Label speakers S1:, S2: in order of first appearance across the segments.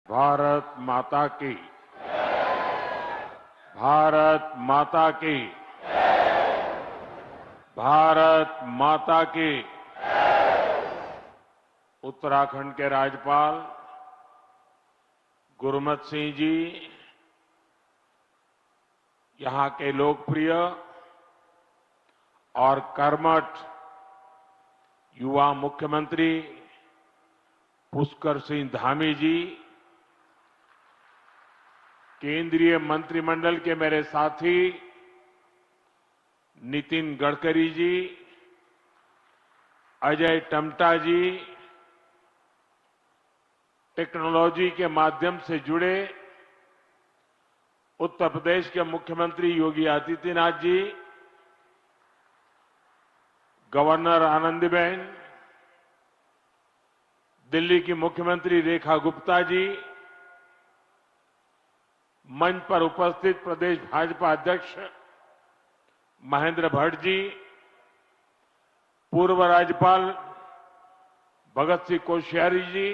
S1: भारत माता की, भारत माता की, भारत माता की। उत्तराखंड के राज्यपाल गुरमत सिंह जी, यहां के लोकप्रिय और कर्मठ युवा मुख्यमंत्री पुष्कर सिंह धामी जी, केंद्रीय मंत्रिमंडल के मेरे साथी नितिन गडकरी जी, अजय टम्टा जी, टेक्नोलॉजी के माध्यम से जुड़े उत्तर प्रदेश के मुख्यमंत्री योगी आदित्यनाथ जी, गवर्नर आनंदीबेन, दिल्ली की मुख्यमंत्री रेखा गुप्ता जी, मंच पर उपस्थित प्रदेश भाजपा अध्यक्ष महेंद्र भट्ट जी, पूर्व राज्यपाल भगत सिंह कोश्यारी जी,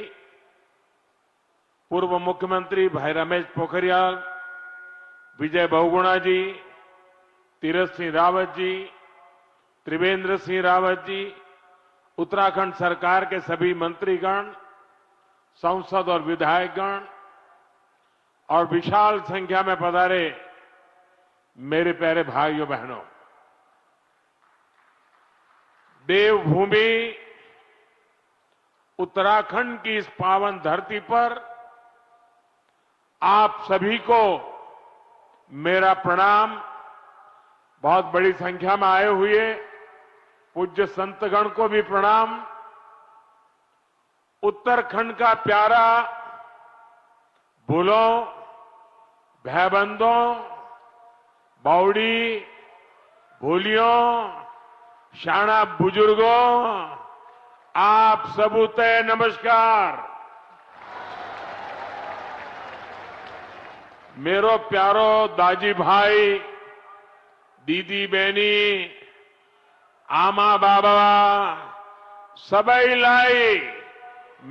S1: पूर्व मुख्यमंत्री भाई रमेश पोखरियाल, विजय बहुगुणा जी, तीरथ सिंह रावत जी, त्रिवेंद्र सिंह रावत जी, उत्तराखंड सरकार के सभी मंत्रीगण, सांसद और विधायकगण और विशाल संख्या में पधारे मेरे प्यारे भाइयों बहनों, देवभूमि उत्तराखंड की इस पावन धरती पर आप सभी को मेरा प्रणाम। बहुत बड़ी संख्या में आए हुए पूज्य संतगण को भी प्रणाम। उत्तराखंड का प्यारा भूलों, भैबंदों, बावड़ी, भूलियों, शाना बुजुर्गों, आप सबूते नमस्कार। मेरो प्यारो दाजी भाई, दीदी बहनी, आमा बाबा, सबई लाई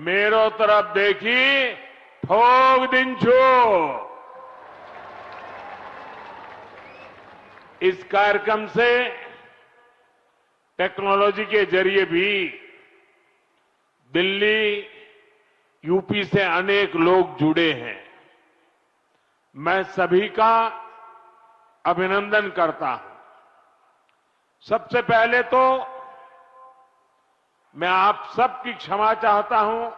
S1: मेरो तरफ देखी ठोक दिन छो। इस कार्यक्रम से टेक्नोलॉजी के जरिए भी दिल्ली, यूपी से अनेक लोग जुड़े हैं। मैं सभी का अभिनंदन करता हूं। सबसे पहले तो मैं आप सबकी क्षमा चाहता हूं।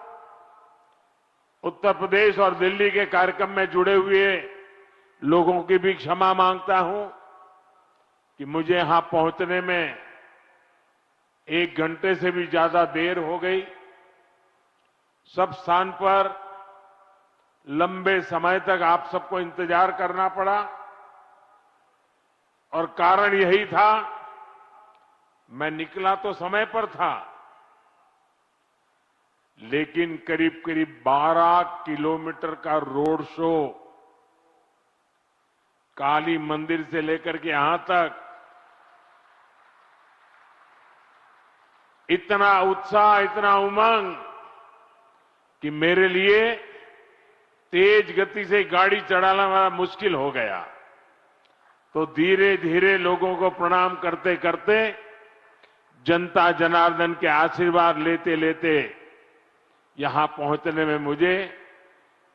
S1: उत्तर प्रदेश और दिल्ली के कार्यक्रम में जुड़े हुए लोगों की भी क्षमा मांगता हूं कि मुझे यहां पहुंचने में 1 घंटे से भी ज्यादा देर हो गई। सब स्थान पर लंबे समय तक आप सबको इंतजार करना पड़ा और कारण यही था, मैं निकला तो समय पर था, लेकिन करीब करीब 12 किलोमीटर का रोड शो काली मंदिर से लेकर के यहां तक, इतना उत्साह, इतना उमंग कि मेरे लिए तेज गति से गाड़ी चलाना मुश्किल हो गया। तो धीरे धीरे लोगों को प्रणाम करते करते, जनता जनार्दन के आशीर्वाद लेते लेते यहां पहुंचने में मुझे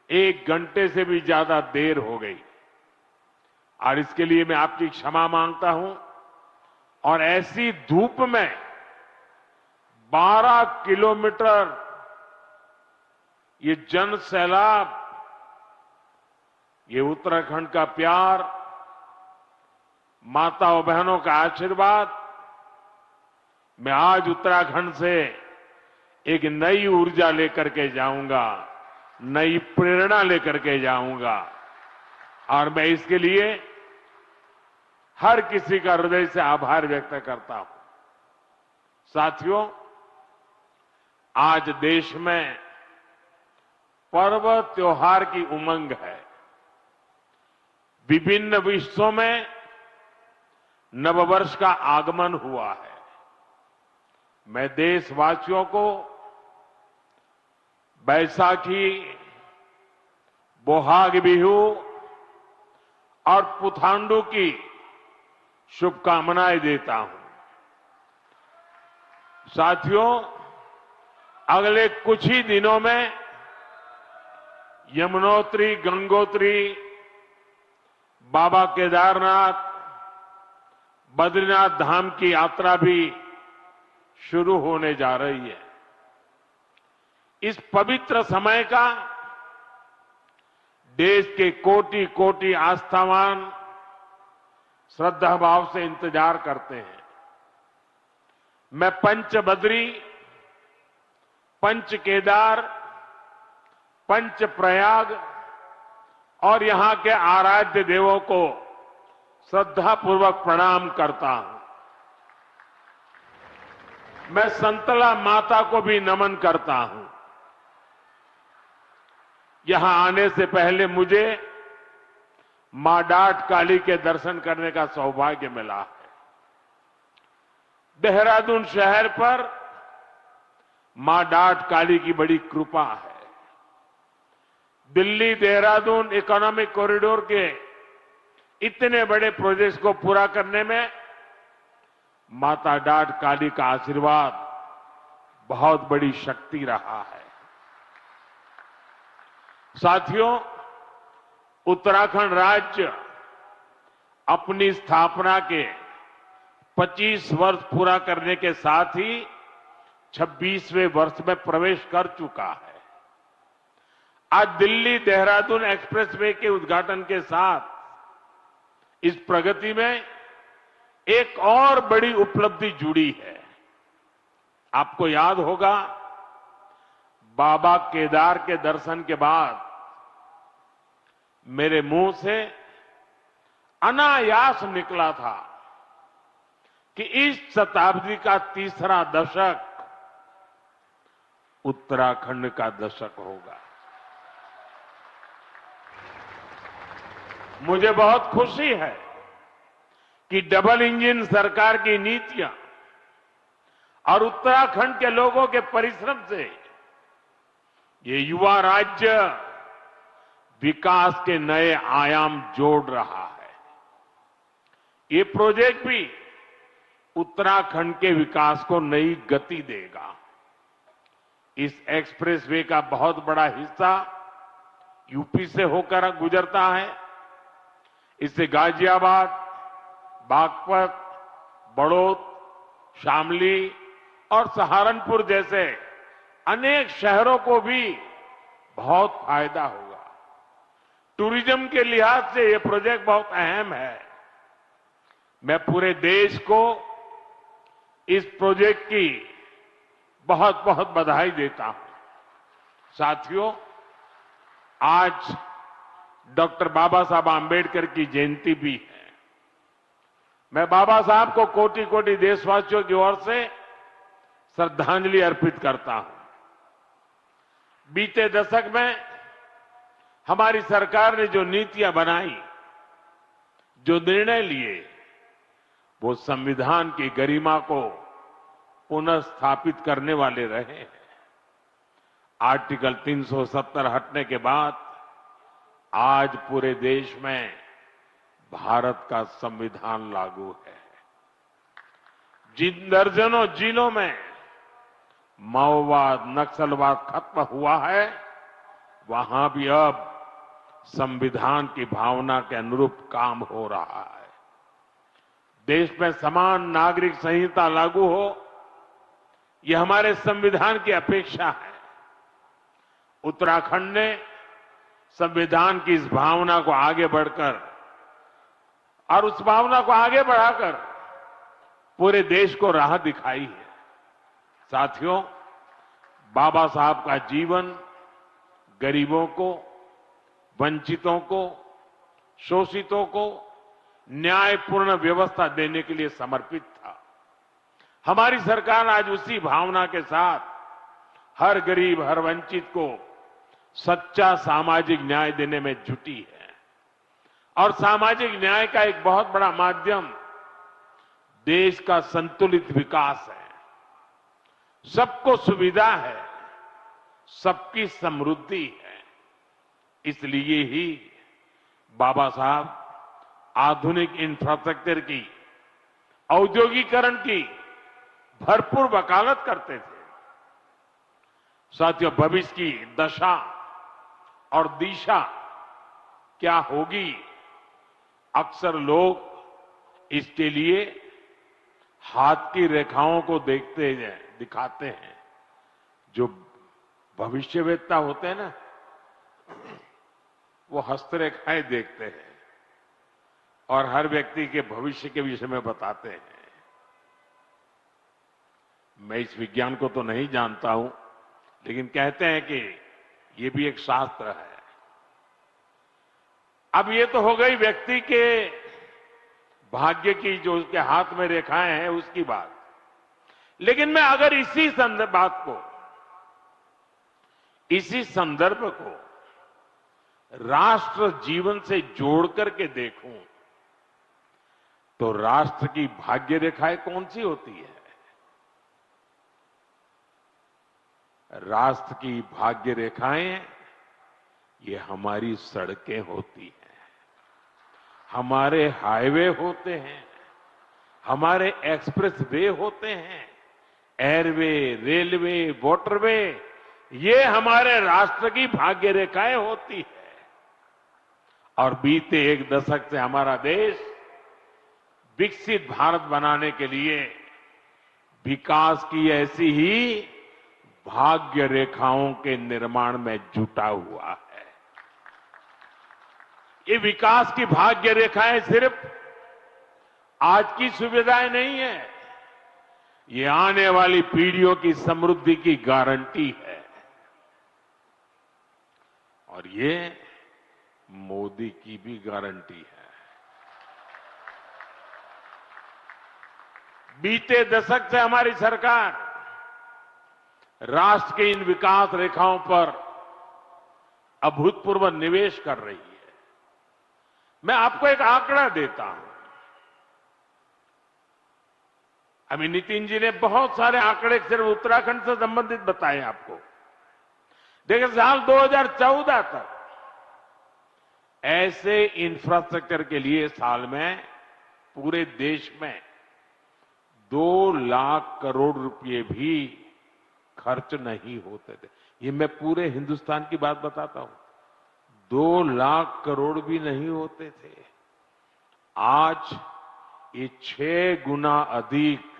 S1: 1 घंटे से भी ज्यादा देर हो गई और इसके लिए मैं आपकी क्षमा मांगता हूं। और ऐसी धूप में 12 किलोमीटर ये जन सैलाब, ये उत्तराखंड का प्यार, माताओं बहनों का आशीर्वाद, मैं आज उत्तराखंड से एक नई ऊर्जा लेकर के जाऊंगा, नई प्रेरणा लेकर के जाऊंगा और मैं इसके लिए हर किसी का हृदय से आभार व्यक्त करता हूं। साथियों, आज देश में पर्व त्योहार की उमंग है। विभिन्न विश्वों में नववर्ष का आगमन हुआ है। मैं देशवासियों को बैसाखी, बोहाग बिहू और पुथांडु की शुभकामनाएं देता हूं। साथियों, अगले कुछ ही दिनों में यमुनोत्री, गंगोत्री, बाबा केदारनाथ, बद्रीनाथ धाम की यात्रा भी शुरू होने जा रही है। इस पवित्र समय का देश के कोटि कोटि आस्थावान श्रद्धा भाव से इंतजार करते हैं। मैं पंच बद्री, पंच केदार, पंच प्रयाग और यहां के आराध्य देवों को श्रद्धापूर्वक प्रणाम करता हूं। मैं संतला माता को भी नमन करता हूं। यहां आने से पहले मुझे मां डाट काली के दर्शन करने का सौभाग्य मिला है। देहरादून शहर पर मां डाट काली की बड़ी कृपा है। दिल्ली देहरादून इकोनॉमिक कॉरिडोर के इतने बड़े प्रोजेक्ट्स को पूरा करने में माता डाट काली का आशीर्वाद बहुत बड़ी शक्ति रहा है। साथियों, उत्तराखंड राज्य अपनी स्थापना के 25 वर्ष पूरा करने के साथ ही 26वें वर्ष में प्रवेश कर चुका है। आज दिल्ली देहरादून एक्सप्रेसवे के उद्घाटन के साथ इस प्रगति में एक और बड़ी उपलब्धि जुड़ी है। आपको याद होगा, बाबा केदार के दर्शन के बाद मेरे मुंह से अनायास निकला था कि इस शताब्दी का तीसरा दशक उत्तराखंड का दशक होगा। मुझे बहुत खुशी है कि डबल इंजन सरकार की नीतियां और उत्तराखंड के लोगों के परिश्रम से ये युवा राज्य विकास के नए आयाम जोड़ रहा है। ये प्रोजेक्ट भी उत्तराखंड के विकास को नई गति देगा। इस एक्सप्रेसवे का बहुत बड़ा हिस्सा यूपी से होकर गुजरता है। इससे गाजियाबाद, बागपत, बड़ौद, शामली और सहारनपुर जैसे अनेक शहरों को भी बहुत फायदा होगा। टूरिज्म के लिहाज से यह प्रोजेक्ट बहुत अहम है। मैं पूरे देश को इस प्रोजेक्ट की बहुत बहुत बधाई देता हूं। साथियों, आज डॉक्टर बाबा साहब आंबेडकर की जयंती भी है। मैं बाबा साहब को कोटि कोटि देशवासियों की ओर से श्रद्धांजलि अर्पित करता हूं। बीते दशक में हमारी सरकार ने जो नीतियां बनाई, जो निर्णय लिए, वो संविधान की गरिमा को पुनः स्थापित करने वाले रहे हैं। आर्टिकल 370 हटने के बाद आज पूरे देश में भारत का संविधान लागू है। जिन दर्जनों जिलों में माओवाद, नक्सलवाद खत्म हुआ है, वहां भी अब संविधान की भावना के अनुरूप काम हो रहा है। देश में समान नागरिक संहिता लागू हो, यह हमारे संविधान की अपेक्षा है। उत्तराखंड ने संविधान की इस भावना को आगे बढ़कर और उस भावना को आगे बढ़ाकर पूरे देश को राह दिखाई है। साथियों, बाबा साहब का जीवन गरीबों को, वंचितों को, शोषितों को न्यायपूर्ण व्यवस्था देने के लिए समर्पित था। हमारी सरकार आज उसी भावना के साथ हर गरीब, हर वंचित को सच्चा सामाजिक न्याय देने में जुटी है। और सामाजिक न्याय का एक बहुत बड़ा माध्यम देश का संतुलित विकास है। सबको सुविधा है, सबकी समृद्धि है। इसलिए ही बाबा साहब आधुनिक इंफ्रास्ट्रक्चर की, औद्योगिकरण की भरपूर वकालत करते थे। साथियों, भविष्य की दशा और दिशा क्या होगी, अक्सर लोग इसके लिए हाथ की रेखाओं को देखते हैं, दिखाते हैं। जो भविष्यवेत्ता होते हैं ना, वो हस्तरेखाएं देखते हैं और हर व्यक्ति के भविष्य के विषय में बताते हैं। मैं इस विज्ञान को तो नहीं जानता हूं, लेकिन कहते हैं कि ये भी एक शास्त्र है। अब ये तो हो गई व्यक्ति के भाग्य की, जो उसके हाथ में रेखाएं हैं उसकी बात। लेकिन मैं अगर इसी संदर्भ को राष्ट्र जीवन से जोड़ करके देखूं, तो राष्ट्र की भाग्य रेखाएं कौन सी होती है? राष्ट्र की भाग्य रेखाएं ये हमारी सड़कें होती हैं, हमारे हाईवे होते हैं, हमारे एक्सप्रेस वे होते हैं, एयरवे, रेलवे, वाटरवे, ये हमारे राष्ट्र की भाग्य रेखाएं होती है। और बीते एक दशक से हमारा देश विकसित भारत बनाने के लिए विकास की ऐसी ही भाग्य रेखाओं के निर्माण में जुटा हुआ है। ये विकास की भाग्य रेखाएं सिर्फ आज की सुविधाएं नहीं है, ये आने वाली पीढ़ियों की समृद्धि की गारंटी है। और ये मोदी की भी गारंटी है। बीते दशक से हमारी सरकार राष्ट्र के इन विकास रेखाओं पर अभूतपूर्व निवेश कर रही है। मैं आपको एक आंकड़ा देता हूं। अभी नितिन जी ने बहुत सारे आंकड़े सिर्फ उत्तराखंड से संबंधित बताए आपको। देखिए, साल 2014 तक ऐसे इंफ्रास्ट्रक्चर के लिए साल में पूरे देश में 2 लाख करोड़ रुपए भी खर्च नहीं होते थे। ये मैं पूरे हिंदुस्तान की बात बताता हूं। 2 लाख करोड़ भी नहीं होते थे। आज ये 6 गुना अधिक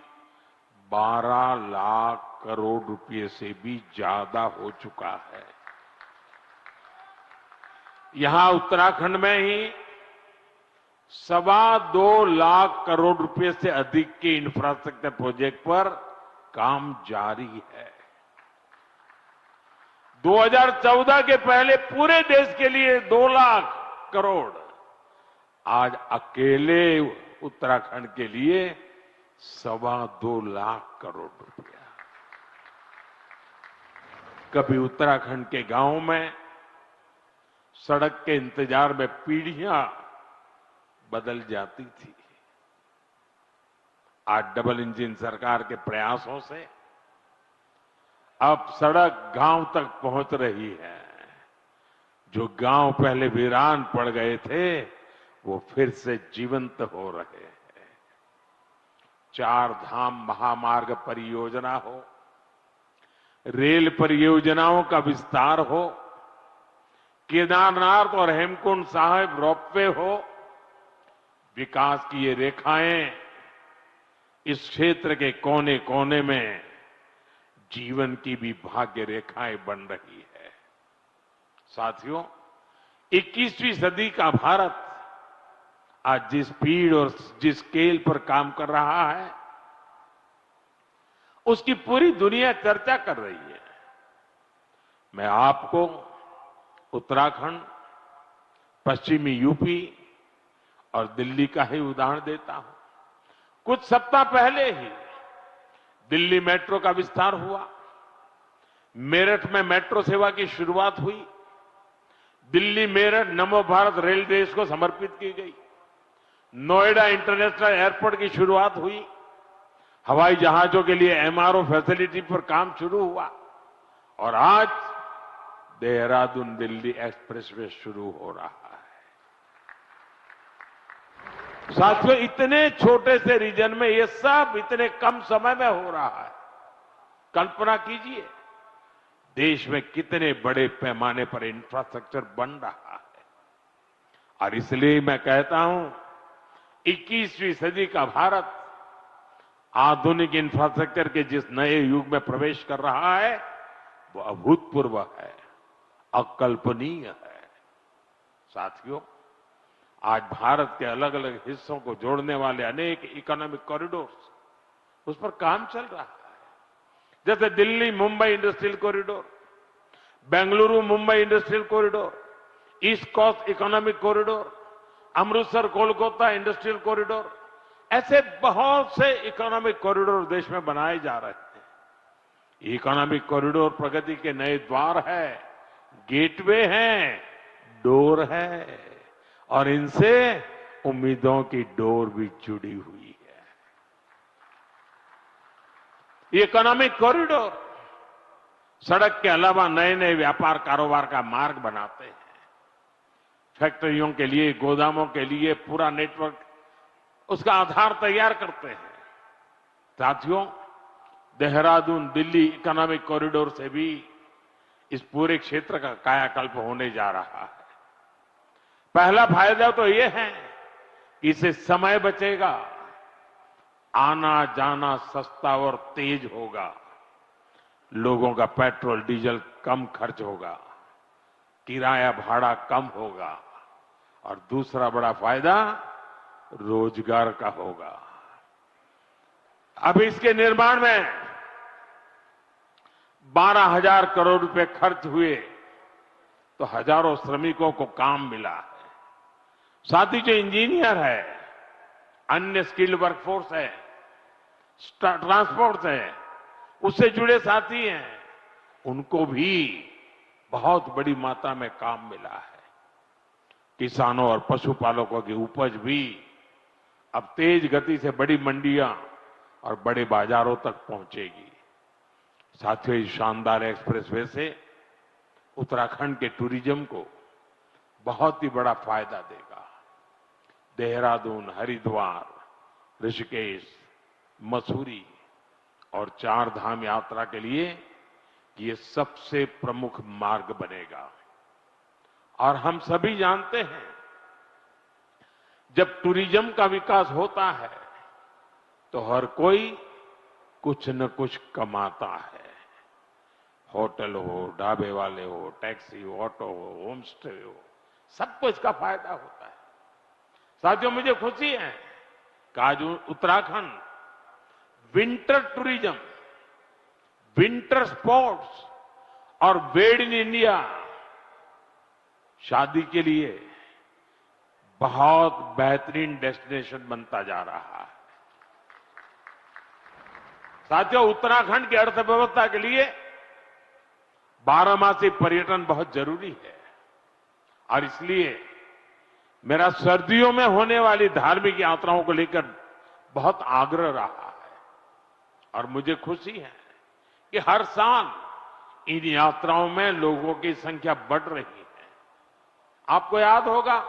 S1: 12 लाख करोड़ रुपए से भी ज्यादा हो चुका है। यहां उत्तराखंड में ही 2.25 लाख करोड़ रुपए से अधिक के इंफ्रास्ट्रक्चर प्रोजेक्ट पर काम जारी है। 2014 के पहले पूरे देश के लिए 2 लाख करोड़, आज अकेले उत्तराखंड के लिए 2.25 लाख करोड़ रुपया। कभी उत्तराखंड के गांव में सड़क के इंतजार में पीढ़ियां बदल जाती थी। आज डबल इंजन सरकार के प्रयासों से अब सड़क गांव तक पहुंच रही है। जो गांव पहले वीरान पड़ गए थे, वो फिर से जीवंत हो रहे हैं। 4 धाम महामार्ग परियोजना हो, रेल परियोजनाओं का विस्तार हो, केदारनाथ और हेमकुंड साहिब रोपवे हो, विकास की ये रेखाएं इस क्षेत्र के कोने कोने में जीवन की भी भाग्य रेखाएं बन रही है। साथियों, 21वीं सदी का भारत आज जिस स्पीड और जिस स्केल पर काम कर रहा है, उसकी पूरी दुनिया चर्चा कर रही है। मैं आपको उत्तराखंड, पश्चिमी यूपी और दिल्ली का ही उदाहरण देता हूं। कुछ सप्ताह पहले ही दिल्ली मेट्रो का विस्तार हुआ, मेरठ में मेट्रो सेवा की शुरुआत हुई, दिल्ली मेरठ नमो भारत रेल देश को समर्पित की गई, नोएडा इंटरनेशनल एयरपोर्ट की शुरुआत हुई, हवाई जहाजों के लिए MRO फैसिलिटी पर काम शुरू हुआ और आज देहरादून दिल्ली एक्सप्रेसवे शुरू हो रहा है। साथियों, इतने छोटे से रीजन में ये सब इतने कम समय में हो रहा है। कल्पना कीजिए, देश में कितने बड़े पैमाने पर इंफ्रास्ट्रक्चर बन रहा है। और इसलिए मैं कहता हूं, 21वीं सदी का भारत आधुनिक इंफ्रास्ट्रक्चर के जिस नए युग में प्रवेश कर रहा है, वो अभूतपूर्व है, अकल्पनीय है। साथियों, आज भारत के अलग अलग हिस्सों को जोड़ने वाले अनेक इकोनॉमिक कॉरिडोर्स, उस पर काम चल रहा है। जैसे Delhi Mumbai industrial corridor, Bengaluru Mumbai industrial corridor, east coast economic corridor, Amritsar Kolkata industrial corridor, ऐसे बहुत से इकोनॉमिक कॉरिडोर देश में बनाए जा रहे हैं। इकोनॉमिक कॉरिडोर प्रगति के नए द्वार है, गेटवे हैं, डोर है, और इनसे उम्मीदों की डोर भी जुड़ी हुई है। ये इकोनॉमिक कॉरिडोर सड़क के अलावा नए नए व्यापार कारोबार का मार्ग बनाते हैं। फैक्ट्रियों के लिए, गोदामों के लिए पूरा नेटवर्क, उसका आधार तैयार करते हैं। साथियों, देहरादून दिल्ली इकोनॉमिक कॉरिडोर से भी इस पूरे क्षेत्र का कायाकल्प होने जा रहा है। पहला फायदा तो यह है कि इससे समय बचेगा, आना जाना सस्ता और तेज होगा, लोगों का पेट्रोल डीजल कम खर्च होगा, किराया भाड़ा कम होगा, और दूसरा बड़ा फायदा रोजगार का होगा। अब इसके निर्माण में 12,000 करोड़ रुपए खर्च हुए तो हजारों श्रमिकों को काम मिला है। साथ ही जो इंजीनियर है, अन्य स्किल्ड वर्कफोर्स है, ट्रांसपोर्ट है, उससे जुड़े साथी हैं, उनको भी बहुत बड़ी मात्रा में काम मिला है। किसानों और पशुपालकों की उपज भी अब तेज गति से बड़ी मंडियां और बड़े बाजारों तक पहुंचेगी। साथियों, इस शानदार एक्सप्रेसवे से उत्तराखंड के टूरिज्म को बहुत ही बड़ा फायदा देगा। देहरादून, हरिद्वार, ऋषिकेश, मसूरी और 4 धाम यात्रा के लिए ये सबसे प्रमुख मार्ग बनेगा। और हम सभी जानते हैं, जब टूरिज्म का विकास होता है तो हर कोई कुछ न कुछ कमाता है। होटल हो, ढाबे वाले हो, टैक्सी हो, ऑटो हो, होम स्टे हो, सबको इसका फायदा होता है। साथियों, मुझे खुशी है कि आज Uttarakhand winter tourism, winter sports और मेड इन इंडिया शादी के लिए बहुत बेहतरीन डेस्टिनेशन बनता जा रहा है। साथियों, उत्तराखंड की अर्थव्यवस्था के लिए 12मासी पर्यटन बहुत जरूरी है, और इसलिए मेरा सर्दियों में होने वाली धार्मिक यात्राओं को लेकर बहुत आग्रह रहा है। और मुझे खुशी है कि हर साल इन यात्राओं में लोगों की संख्या बढ़ रही है। आपको याद होगा,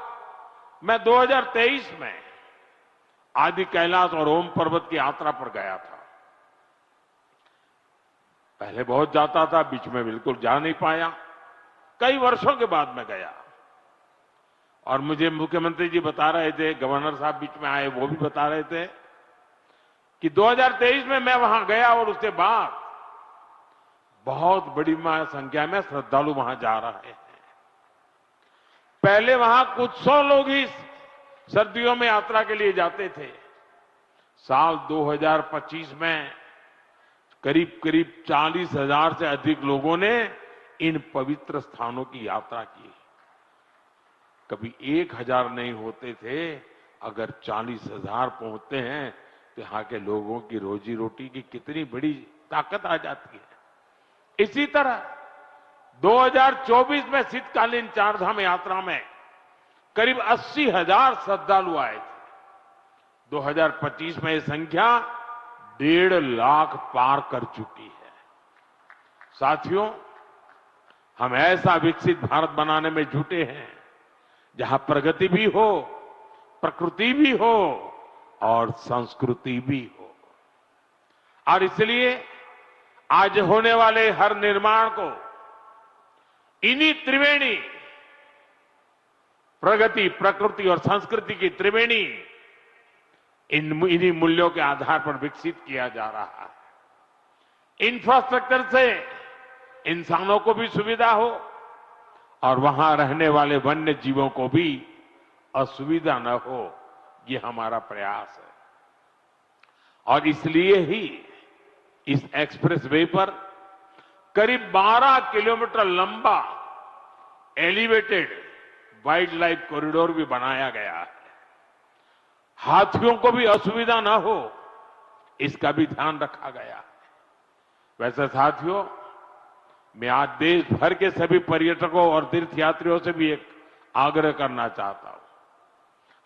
S1: मैं 2023 में आदि कैलाश और ओम पर्वत की यात्रा पर गया था। पहले बहुत जाता था, बीच में बिल्कुल जा नहीं पाया, कई वर्षों के बाद मैं गया। और मुझे मुख्यमंत्री जी बता रहे थे, गवर्नर साहब बीच में आए, वो भी बता रहे थे कि 2023 में मैं वहां गया और उसके बाद बहुत बड़ी संख्या में श्रद्धालु वहां जा रहे हैं। पहले वहां कुछ 100 लोग ही सर्दियों में यात्रा के लिए जाते थे। साल 2025 में करीब करीब 40,000 से अधिक लोगों ने इन पवित्र स्थानों की यात्रा की। कभी 1,000 नहीं होते थे, अगर 40,000 पहुंचते हैं तो यहां के लोगों की रोजी रोटी की कितनी बड़ी ताकत आ जाती है। इसी तरह 2024 में शीतकालीन 4 धाम यात्रा में करीब 80,000 श्रद्धालु आए थे। 2025 में यह संख्या 1.5 लाख पार कर चुकी है। साथियों, हम ऐसा विकसित भारत बनाने में जुटे हैं जहां प्रगति भी हो, प्रकृति भी हो और संस्कृति भी हो। और इसलिए आज होने वाले हर निर्माण को इन्हीं त्रिवेणी, प्रगति, प्रकृति और संस्कृति की त्रिवेणी, इन्हीं मूल्यों के आधार पर विकसित किया जा रहा है। इंफ्रास्ट्रक्चर से इंसानों को भी सुविधा हो और वहां रहने वाले वन्य जीवों को भी असुविधा न हो, ये हमारा प्रयास है। और इसलिए ही इस एक्सप्रेसवे पर करीब 12 किलोमीटर लंबा एलिवेटेड वाइल्ड लाइफ कॉरिडोर भी बनाया गया है। हाथियों को भी असुविधा न हो, इसका भी ध्यान रखा गया है। वैसे साथियों, मैं आज देश भर के सभी पर्यटकों और तीर्थयात्रियों से भी एक आग्रह करना चाहता हूं।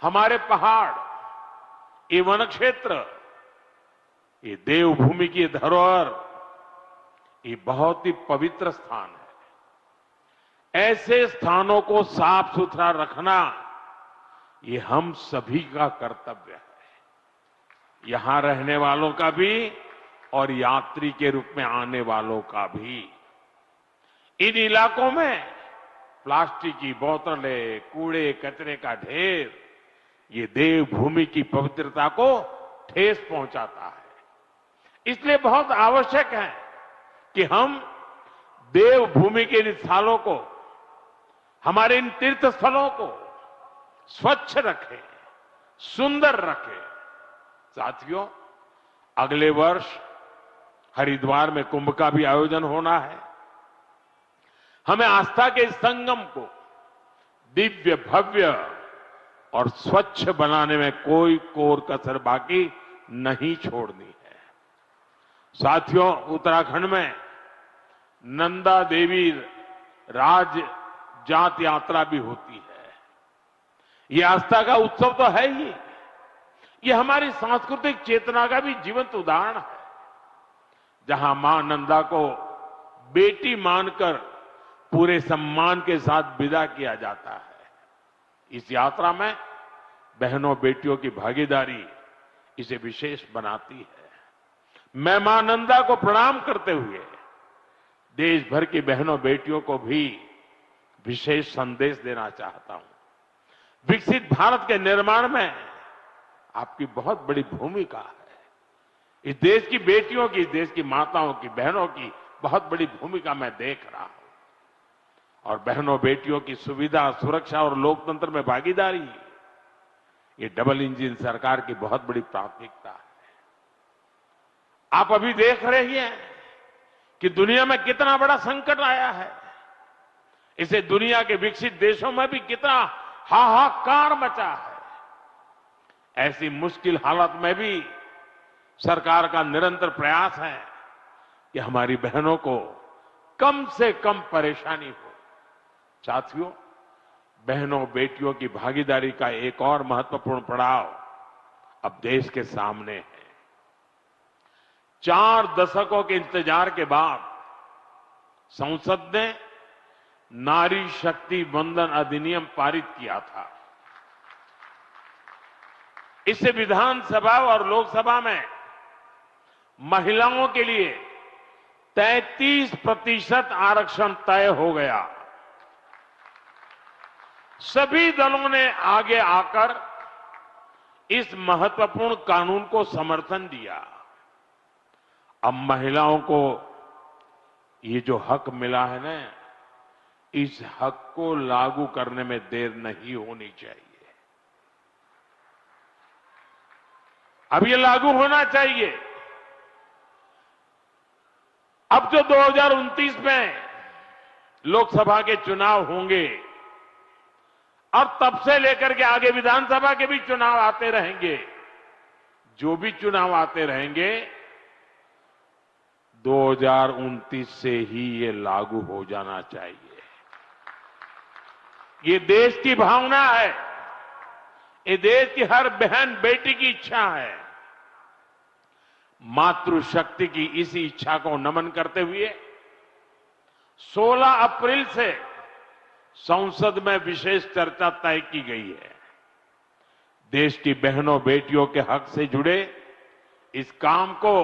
S1: हमारे पहाड़, ये वन क्षेत्र, ये देवभूमि की धरोहर, ये बहुत ही पवित्र स्थान है। ऐसे स्थानों को साफ सुथरा रखना, ये हम सभी का कर्तव्य है, यहां रहने वालों का भी और यात्री के रूप में आने वालों का भी। इन इलाकों में प्लास्टिक की बोतलें, कूड़े कचरे का ढेर, ये देवभूमि की पवित्रता को ठेस पहुंचाता है। इसलिए बहुत आवश्यक है कि हम देवभूमि के इन स्थलों को, हमारे इन तीर्थ स्थलों को स्वच्छ रखें, सुंदर रखें। साथियों, अगले वर्ष हरिद्वार में कुंभ का भी आयोजन होना है। हमें आस्था के इस संगम को दिव्य, भव्य और स्वच्छ बनाने में कोई कोर कसर बाकी नहीं छोड़नी है। साथियों, उत्तराखंड में नंदा देवी राज जात यात्रा भी होती है। ये आस्था का उत्सव तो है ही, ये हमारी सांस्कृतिक चेतना का भी जीवंत उदाहरण है, जहां मां नंदा को बेटी मानकर पूरे सम्मान के साथ विदा किया जाता है। इस यात्रा में बहनों बेटियों की भागीदारी इसे विशेष बनाती है। मैं मां नंदा को प्रणाम करते हुए देश भर की बहनों बेटियों को भी विशेष संदेश देना चाहता हूं। विकसित भारत के निर्माण में आपकी बहुत बड़ी भूमिका है। इस देश की बेटियों की, इस देश की माताओं की, बहनों की बहुत बड़ी भूमिका मैं देख रहा हूं। और बहनों बेटियों की सुविधा, सुरक्षा और लोकतंत्र में भागीदारी, ये डबल इंजन सरकार की बहुत बड़ी प्राथमिकता है। आप अभी देख रहे हैं कि दुनिया में कितना बड़ा संकट आया है। इसे दुनिया के विकसित देशों में भी कितना हाहाकार मचा है। ऐसी मुश्किल हालत में भी सरकार का निरंतर प्रयास है कि हमारी बहनों को कम से कम परेशानी हो। साथियों, बहनों बेटियों की भागीदारी का एक और महत्वपूर्ण पड़ाव अब देश के सामने है। 4 दशकों के इंतजार के बाद संसद ने नारी शक्ति वंदन अधिनियम पारित किया था। इससे विधानसभा और लोकसभा में महिलाओं के लिए 33% आरक्षण तय हो गया। सभी दलों ने आगे आकर इस महत्वपूर्ण कानून को समर्थन दिया। अब महिलाओं को ये जो हक मिला है ना, इस हक को लागू करने में देर नहीं होनी चाहिए। अब ये लागू होना चाहिए। अब जो 2029 में लोकसभा के चुनाव होंगे और तब से लेकर के आगे विधानसभा के भी चुनाव आते रहेंगे, जो भी चुनाव आते रहेंगे 2029 से ही ये लागू हो जाना चाहिए। ये देश की भावना है, ये देश की हर बहन बेटी की इच्छा है। मातृशक्ति की इसी इच्छा को नमन करते हुए 16 अप्रैल से संसद में विशेष चर्चा तय की गई है। देश की बहनों बेटियों के हक से जुड़े इस काम को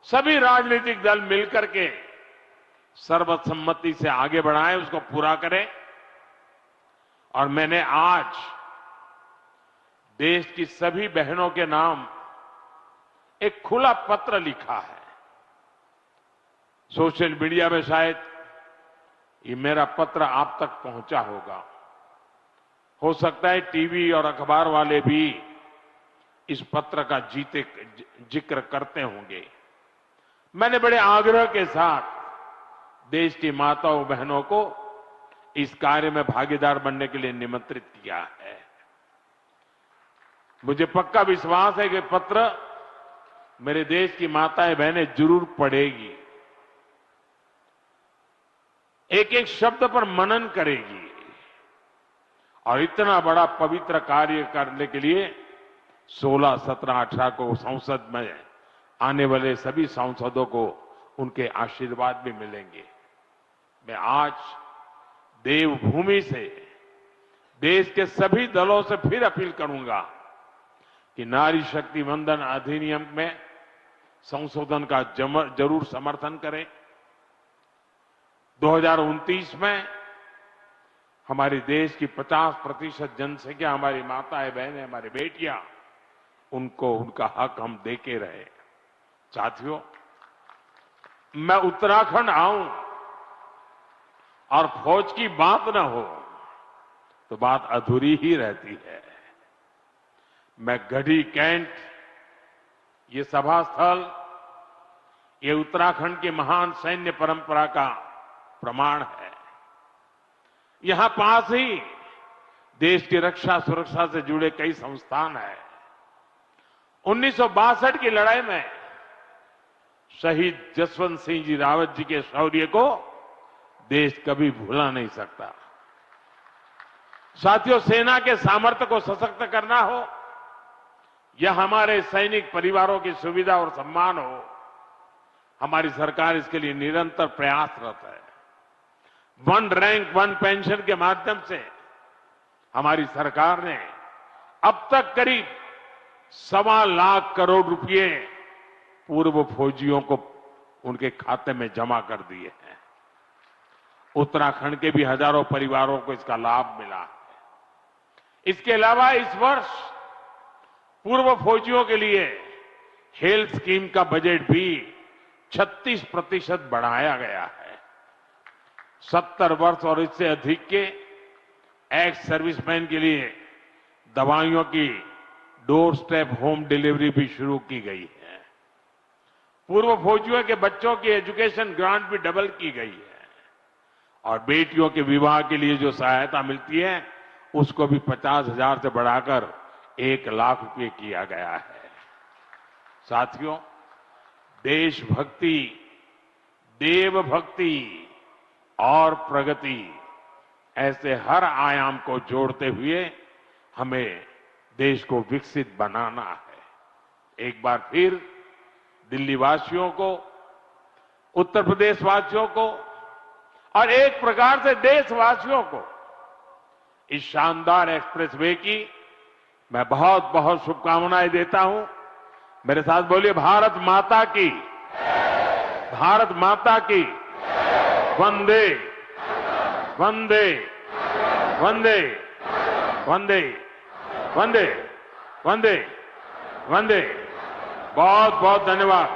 S1: सभी राजनीतिक दल मिलकर के सर्वसम्मति से आगे बढ़ाएं, उसको पूरा करें। और मैंने आज देश की सभी बहनों के नाम एक खुला पत्र लिखा है। सोशल मीडिया में शायद ये मेरा पत्र आप तक पहुंचा होगा। हो सकता है टीवी और अखबार वाले भी इस पत्र का जिक्र करते होंगे। मैंने बड़े आग्रह के साथ देश की माताओं बहनों को इस कार्य में भागीदार बनने के लिए निमंत्रित किया है। मुझे पक्का विश्वास है कि पत्र मेरे देश की माताएं बहनें जरूर पढ़ेगी, एक एक शब्द पर मनन करेगी और इतना बड़ा पवित्र कार्य करने के लिए 16, 17, 18 को संसद में आने वाले सभी सांसदों को उनके आशीर्वाद भी मिलेंगे। मैं आज देवभूमि से देश के सभी दलों से फिर अपील करूंगा कि नारी शक्ति वंदन अधिनियम में संशोधन का जरूर समर्थन करें। 2029 में हमारे देश की 50% जनसंख्या हमारी माताएं बहनें हमारी बेटियां, उनको उनका हक हम देके रहे। साथियों, मैं उत्तराखंड आऊं और फौज की बात न हो तो बात अधूरी ही रहती है। मैं गढ़ी कैंट, ये सभा स्थल, ये उत्तराखंड की महान सैन्य परंपरा का प्रमाण है। यहां पास ही देश की रक्षा सुरक्षा से जुड़े कई संस्थान हैं। 1962 की लड़ाई में शहीद जसवंत सिंह जी रावत जी के शौर्य को देश कभी भूला नहीं सकता। साथियों, सेना के सामर्थ्य को सशक्त करना हो या हमारे सैनिक परिवारों की सुविधा और सम्मान हो, हमारी सरकार इसके लिए निरंतर प्रयासरत है। वन रैंक वन पेंशन के माध्यम से हमारी सरकार ने अब तक करीब 1.25 लाख करोड़ रुपए पूर्व फौजियों को उनके खाते में जमा कर दिए हैं। उत्तराखंड के भी हजारों परिवारों को इसका लाभ मिला है। इसके अलावा इस वर्ष पूर्व फौजियों के लिए हेल्थ स्कीम का बजट भी 36% बढ़ाया गया है। 70 वर्ष और इससे अधिक के एक्स सर्विसमैन के लिए दवाइयों की डोर स्टेप होम डिलीवरी भी शुरू की गई है। पूर्व फौजियों के बच्चों की एजुकेशन ग्रांट भी डबल की गई है और बेटियों के विवाह के लिए जो सहायता मिलती है उसको भी 50,000 से बढ़ाकर 1 लाख रुपए किया गया है। साथियों, देशभक्ति, देवभक्ति और प्रगति, ऐसे हर आयाम को जोड़ते हुए हमें देश को विकसित बनाना है। एक बार फिर दिल्ली वासियों को, उत्तर प्रदेश वासियों को और एक प्रकार से देशवासियों को इस शानदार एक्सप्रेसवे की मैं बहुत बहुत शुभकामनाएं देता हूं। मेरे साथ बोलिए, भारत माता की, भारत माता की, वंदे वंदे वंदे वंदे वंदे वंदे वंदे। बहुत बहुत धन्यवाद।